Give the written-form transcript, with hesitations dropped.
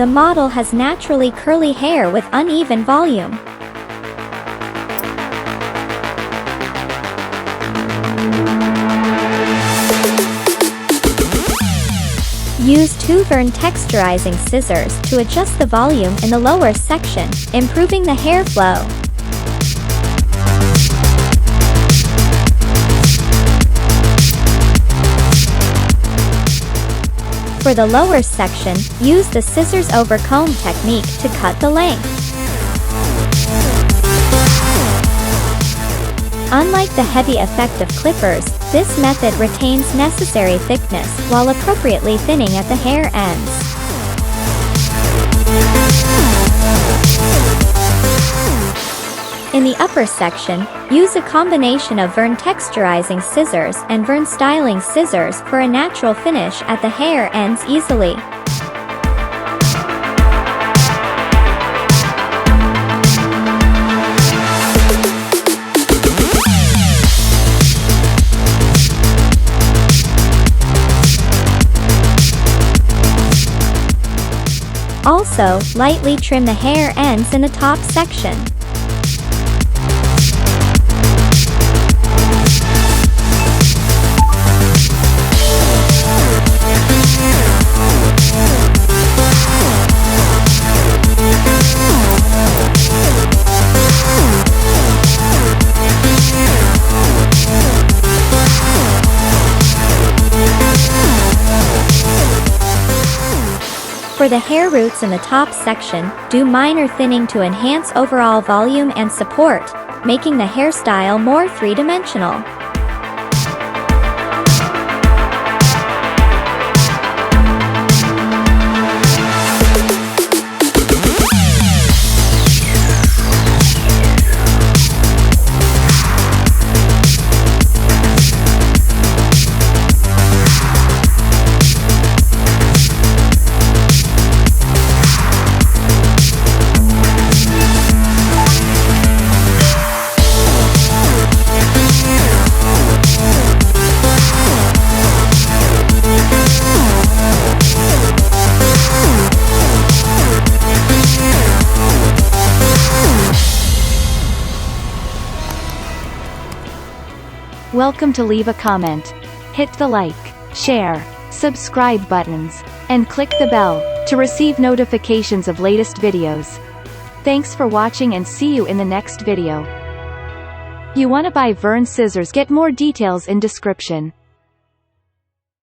the model has naturally curly hair with uneven volume. Use 2 Vern texturizing scissors to adjust the volume in the lower section, improving the hair flow. For the lower section, use the scissors over comb technique to cut the length. Unlike the heavy effect of clippers, this method retains necessary thickness while appropriately thinning at the hair ends. In the upper section, use a combination of Vern texturizing scissors and Vern styling scissors for a natural finish at the hair ends easily. Also, lightly trim the hair ends in the top section. For the hair roots in the top section, do minor thinning to enhance overall volume and support, making the hairstyle more three-dimensional. Welcome to leave a comment. Hit the like, share, subscribe buttons, and click the bell to receive notifications of latest videos. Thanks for watching and see you in the next video. You wanna buy Vern scissors? Get more details in description.